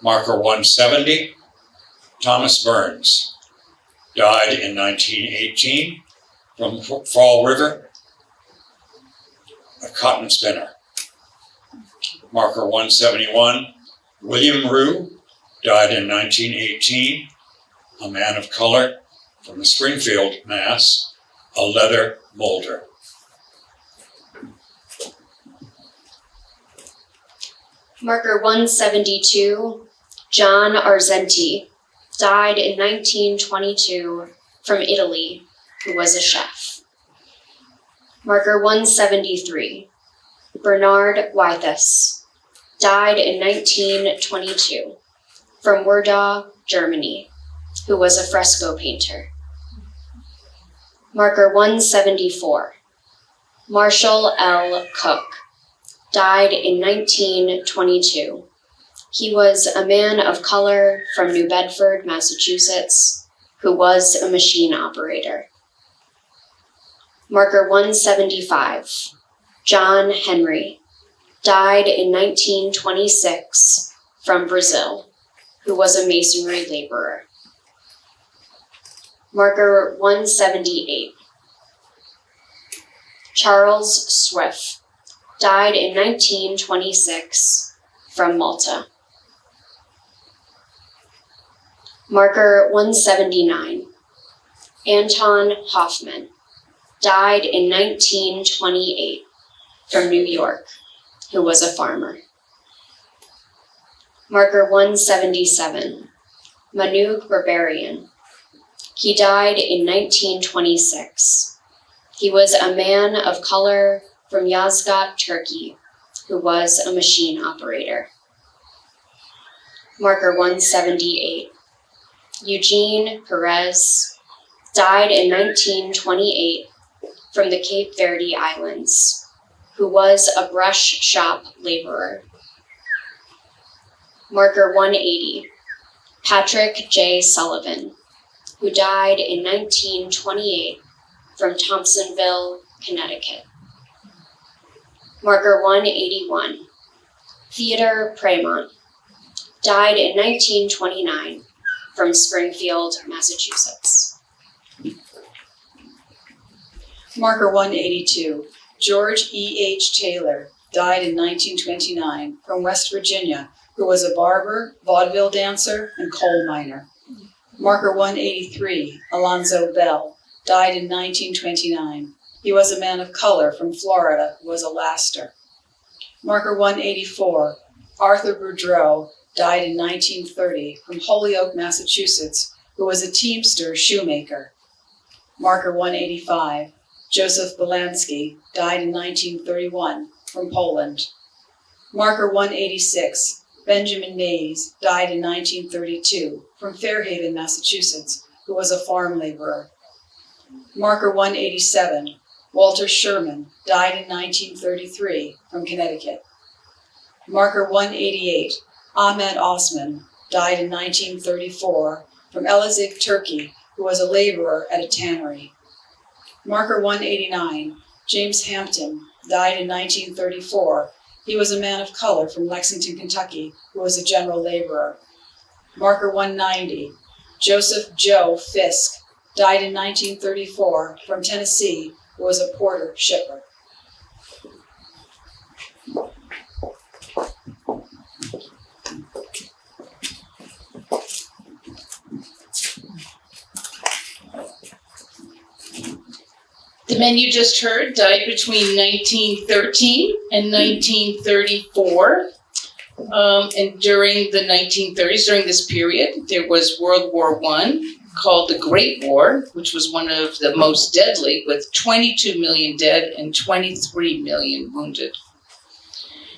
Marker 170, Thomas Burns, died in 1918 from Fall River, a cotton spinner. Marker 171, William Rue, died in 1918, a man of color from Springfield, Mass., a leather molder. Marker 172, John Arzenti, died in 1922 from Italy, who was a chef. Marker 173, Bernard Wythus, died in 1922 from Werdau, Germany, who was a fresco painter. Marker 174, Marshall L. Cook, died in 1922. He was a man of color from New Bedford, Massachusetts, who was a machine operator. Marker 175, John Henry, died in 1926 from Brazil, who was a masonry laborer. Marker 178, Charles Swift, died in 1926 from Malta. Marker 179, Anton Hoffman, died in 1928 from New York, who was a farmer. Marker 177, Manuk Berberian. He died in 1926. He was a man of color from Yozgat, Turkey, who was a machine operator. Marker 178, Eugene Perez, died in 1928 from the Cape Verde Islands, who was a brush shop laborer. Marker 180, Patrick J. Sullivan, who died in 1928 from Thompsonville, Connecticut. Marker 181, Theodore Premont, died in 1929 from Springfield, Massachusetts. Marker 182, George E.H. Taylor, died in 1929 from West Virginia, who was a barber, vaudeville dancer, and coal miner. Marker 183, Alonzo Bell, died in 1929. He was a man of color from Florida who was a laster. Marker 184, Arthur Boudreau, died in 1930 from Holyoke, Massachusetts, who was a teamster shoemaker. Marker 185, Joseph Belansky, died in 1931 from Poland. Marker 186, Benjamin Mays, died in 1932 from Fairhaven, Massachusetts, who was a farm laborer. Marker 187, Walter Sherman, died in 1933 from Connecticut. Marker 188, Ahmed Osman, died in 1934 from Elazig, Turkey, who was a laborer at a tannery. Marker 189, James Hampton, died in 1934. He was a man of color from Lexington, Kentucky, who was a general laborer. Marker 190, Joseph Joe Fisk, died in 1934 from Tennessee, who was a porter shipper. The men you just heard died between 1913 and 1934. And during the 1930s, during this period, there was World War I, called the Great War, which was one of the most deadly, with 22 million dead and 23 million wounded.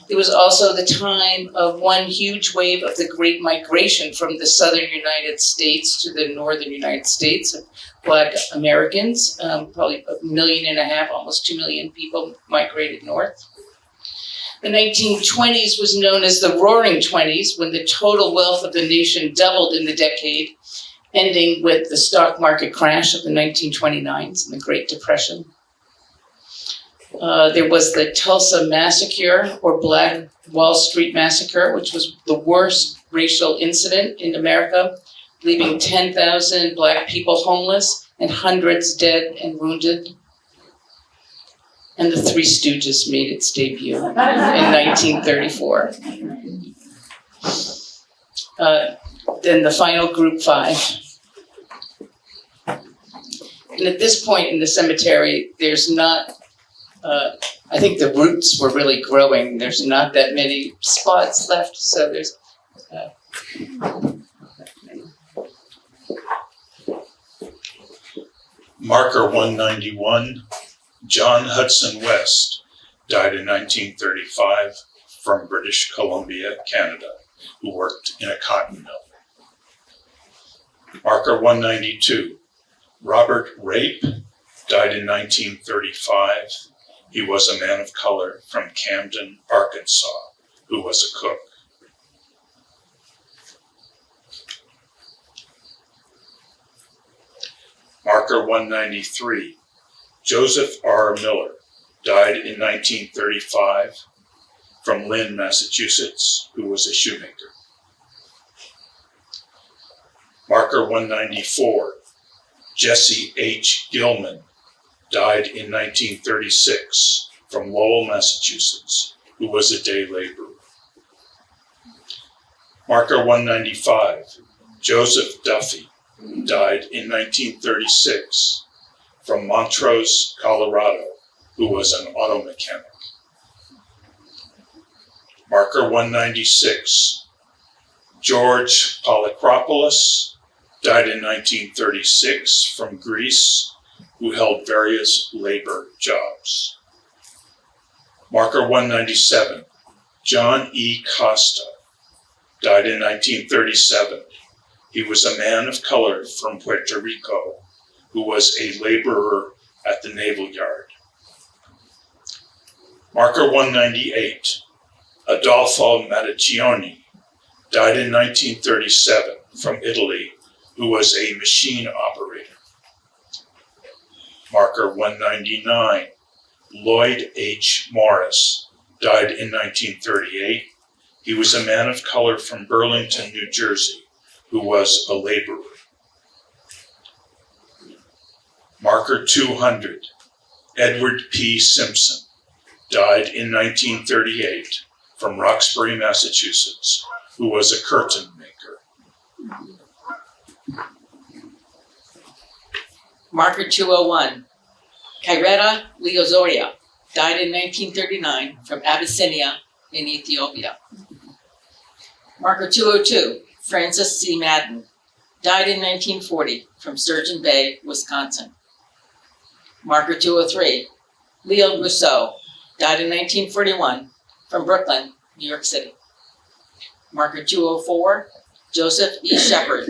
It was also the time of one huge wave of the Great Migration from the southern United States to the northern United States of Black Americans. Probably 1.5 million, almost 2 million people migrated north. The 1920s was known as the Roaring 20s, when the total wealth of the nation doubled in the decade, ending with the stock market crash of the 1929s and the Great Depression. There was the Tulsa Massacre, or Black Wall Street Massacre, which was the worst racial incident in America, leaving 10,000 Black people homeless and hundreds dead and wounded. And the Three Stooges made its debut in 1934. Then the final group 5. And at this point in the cemetery, there's not I think the roots were really growing. There's not that many spots left, so there's Marker 191, John Hudson West, died in 1935 from British Columbia, Canada, who worked in a cotton mill. Marker 192, Robert Rape, died in 1935. He was a man of color from Camden, Arkansas, who was a cook. Marker 193, Joseph R. Miller, died in 1935 from Lynn, Massachusetts, who was a shoemaker. Marker 194, Jesse H. Gilman, died in 1936 from Lowell, Massachusetts, who was a day laborer. Marker 195, Joseph Duffy, died in 1936 from Montrose, Colorado, who was an auto mechanic. Marker 196, George Polycropoulos, died in 1936 from Greece, who held various labor jobs. Marker 197, John E. Costa, died in 1937. He was a man of color from Puerto Rico who was a laborer at the Naval Yard. Marker 198, Adolfo Mattaccioni, died in 1937 from Italy, who was a machine operator. Marker 199, Lloyd H. Morris, died in 1938. He was a man of color from Burlington, New Jersey, who was a laborer. Marker 200, Edward P. Simpson, died in 1938 from Roxbury, Massachusetts, who was a curtain maker. Marker 201, Kaireta Leozoria, died in 1939 from Abyssinia in Ethiopia. Marker 202, Francis C. Madden, died in 1940 from Sturgeon Bay, Wisconsin. Marker 203, Leo Rousseau, died in 1941 from Brooklyn, New York City. Marker 204, Joseph E. Shepard,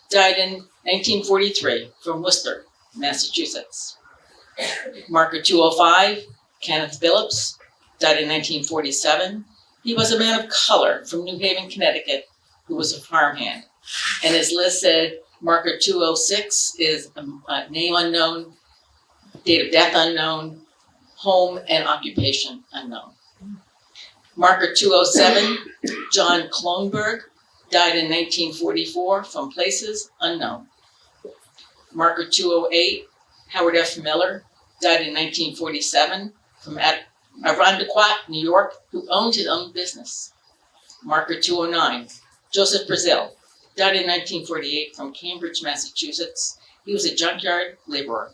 died in 1943 from Worcester, Massachusetts. Marker 205, Kenneth Phillips, died in 1947. He was a man of color from New Haven, Connecticut, who was a farmhand. And as Liz said, marker 206 is a name unknown, date of death unknown, home and occupation unknown. Marker 207, John Klonberg, died in 1944 from places unknown. Marker 208, Howard F. Miller, died in 1947 from Arundequoit, New York, who owned his own business. Marker 209, Joseph Brazil, died in 1948 from Cambridge, Massachusetts. He was a junkyard laborer.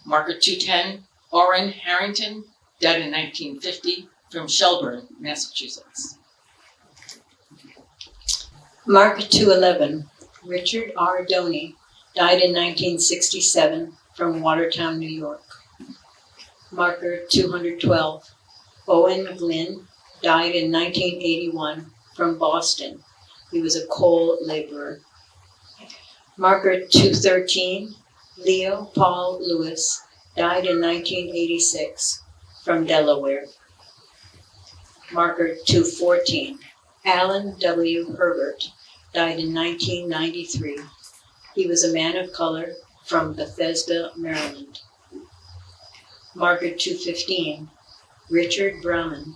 Marker 210, Orrin Harrington, died in 1950 from Shelburne, Massachusetts. Marker 211, Richard R. Doney, died in 1967 from Watertown, New York. Marker 212, Owen Glynn, died in 1981 from Boston. He was a coal laborer. Marker 213, Leo Paul Lewis, died in 1986 from Delaware. Marker 214, Alan W. Herbert, died in 1993. He was a man of color from Bethesda, Maryland. Marker 215, Richard Brahman,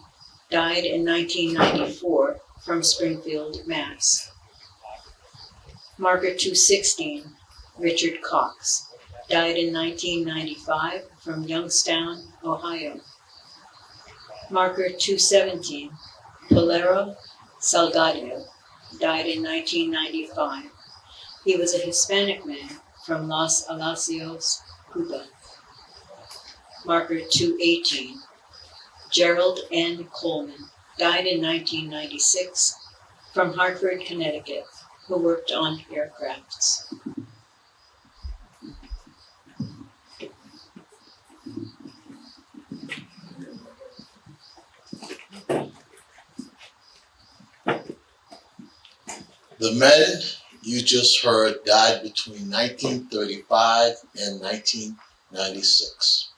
died in 1994 from Springfield, Mass. Marker 216, Richard Cox, died in 1995 from Youngstown, Ohio. Marker 217, Polero Salgado, died in 1995. He was a Hispanic man from Los Alacios, Cuba. Marker 218, Gerald N. Coleman, died in 1996, from Hartford, Connecticut, who worked on aircrafts. The men you just heard died between 1935 and 1996.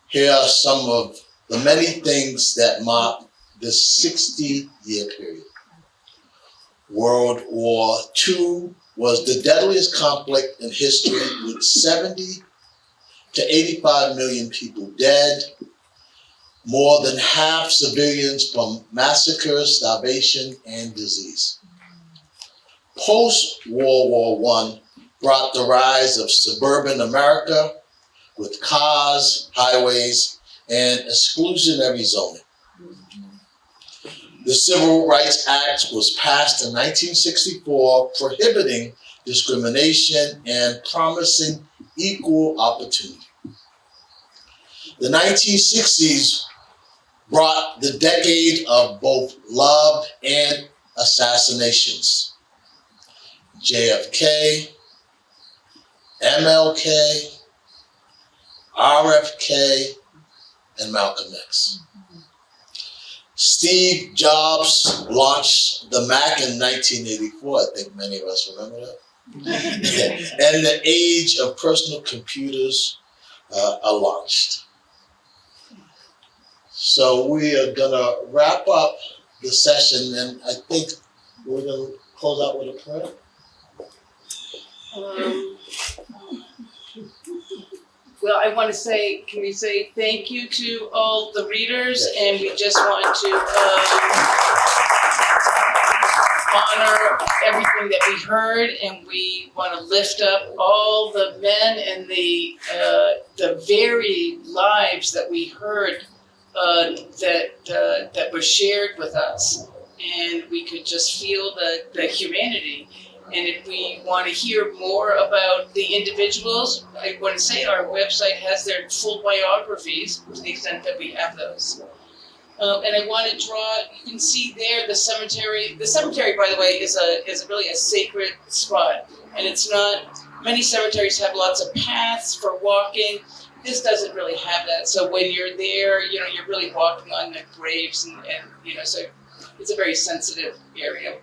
Here are some of the many things that mark this 60-year period. World War II was the deadliest conflict in history, with 70 to 85 million people dead, more than half civilians from massacres, starvation, and disease. Post-World War I brought the rise of suburban America with cars, highways, and exclusionary zoning. The Civil Rights Act was passed in 1964, prohibiting discrimination and promising equal opportunity. The 1960s brought the decade of both love and assassinations. JFK, MLK, RFK, and Malcolm X. Steve Jobs launched the Mac in 1984. I think many of us remember that. And the age of personal computers are launched. So we are gonna wrap up the session, and I think we're gonna close out with a prayer. Well, I want to say, can we say thank you to all the readers, and we just want to honor everything that we heard, and we want to lift up all the men and the varied lives that we heard that were shared with us, and we could just feel the humanity. And if we want to hear more about the individuals, I want to say our website has their full biographies to the extent that we have those. And I want to draw, you can see there the cemetery. The cemetery, by the way, is really a sacred spot. And it's not, many cemeteries have lots of paths for walking. This doesn't really have that. So when you're there, you're really walking on the graves and so it's a very sensitive area.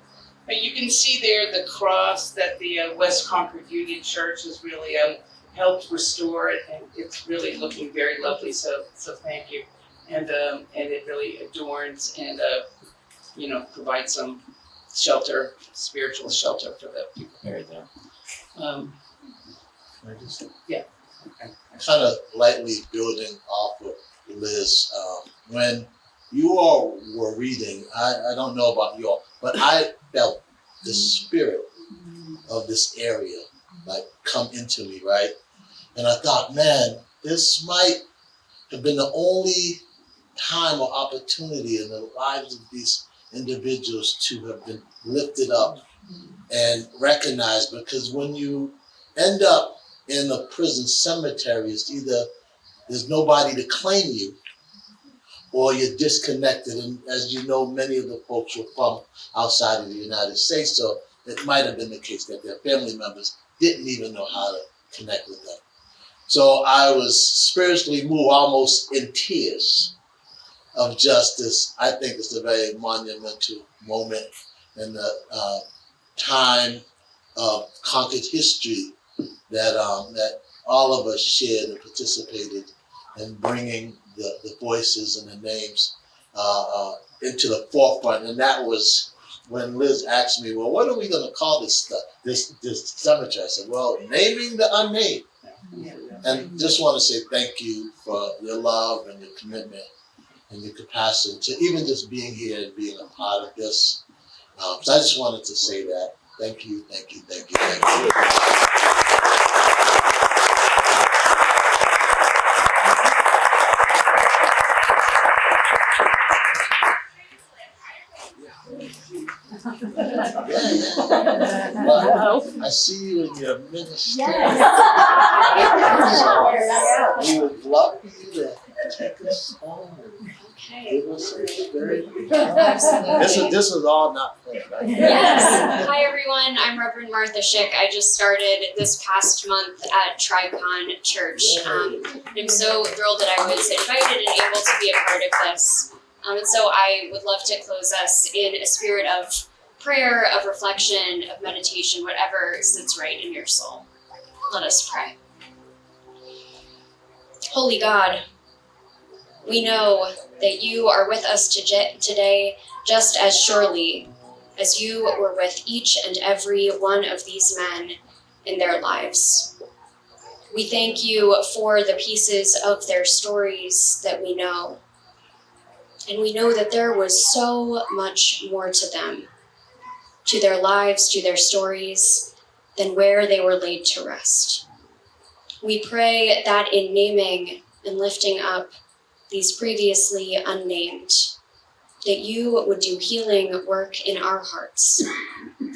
But you can see there the cross that the West Concord Union Church has really helped restore it, and it's really looking very lovely. So thank you, and it really adorns and provides some shelter, spiritual shelter for the people buried there. Yeah. Kind of lightly building off of Liz, when you all were reading, I don't know about you all, but I felt the spirit of this area come into me, right? And I thought, man, this might have been the only time or opportunity in the lives of these individuals to have been lifted up and recognized, because when you end up in a prison cemetery, it's either there's nobody to claim you, or you're disconnected. And as you know, many of the folks were from outside of the United States, so it might have been the case that their family members didn't even know how to connect with them. So I was spiritually moved, almost in tears of justice. I think it's a very monumental moment in the time of Concord history that all of us shared and participated in bringing the voices and the names into the forefront. And that was when Liz asked me, well, what are we going to call this stuff, this cemetery? I said, well, naming the unnamed. And just want to say thank you for your love and your commitment and your capacity to even just being here and being a part of this. So I just wanted to say that. Thank you, thank you, thank you, thank you. but I see you in your ministry. So we would love for you to take us home. Okay. Give us some spirit. This is all not fair, right? Yes. Hi everyone, I'm Reverend Martha Schick. I just started this past month at Tricon Church. I'm so thrilled that I was invited and able to be a part of this. And so I would love to close us in a spirit of prayer, of reflection, of meditation, whatever sits right in your soul. Let us pray. Holy God, we know that you are with us today just as surely as you were with each and every one of these men in their lives. We thank you for the pieces of their stories that we know. And we know that there was so much more to them, to their lives, to their stories, than where they were laid to rest. We pray that in naming and lifting up these previously unnamed, that you would do healing work in our hearts,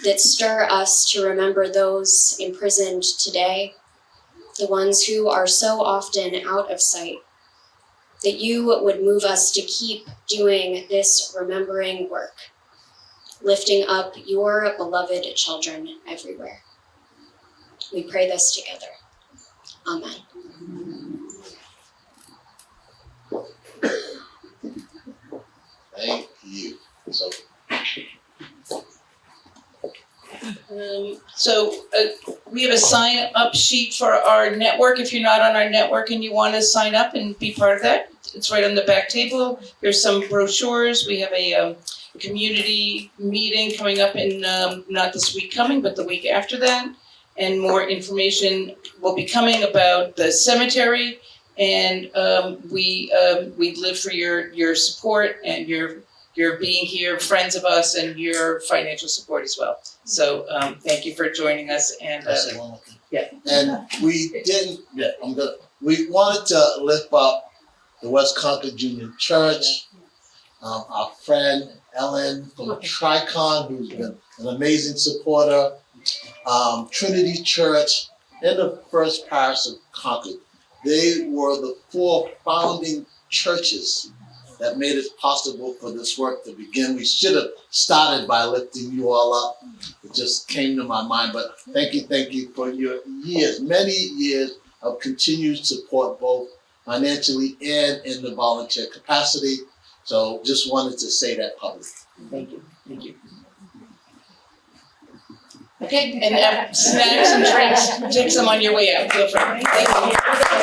that stir us to remember those imprisoned today, the ones who are so often out of sight, that you would move us to keep doing this remembering work, lifting up your beloved children everywhere. We pray this together. Amen. Thank you. So We have a sign up sheet for our network. If you're not on our network and you want to sign up and be part of that, it's right on the back table. There's some brochures. We have a community meeting coming up in not this week coming, but the week after that. And more information will be coming about the cemetery. And we live for your support and your being here, friends of us, and your financial support as well. So thank you for joining us. And I'll say one more thing. Yeah. And we wanted to lift up the West Concord Union Church, our friend Ellen from Tricon, who's been an amazing supporter, Trinity Church, and the First Parish of Concord. They were the 4 founding churches that made it possible for this work to begin. We should have started by lifting you all up. It just came to my mind, but thank you for your years, many years of continued support, both financially and in the volunteer capacity. So just wanted to say that publicly. Thank you. Okay, and snacks and drinks, take some on your way out. Feel free. Thank you.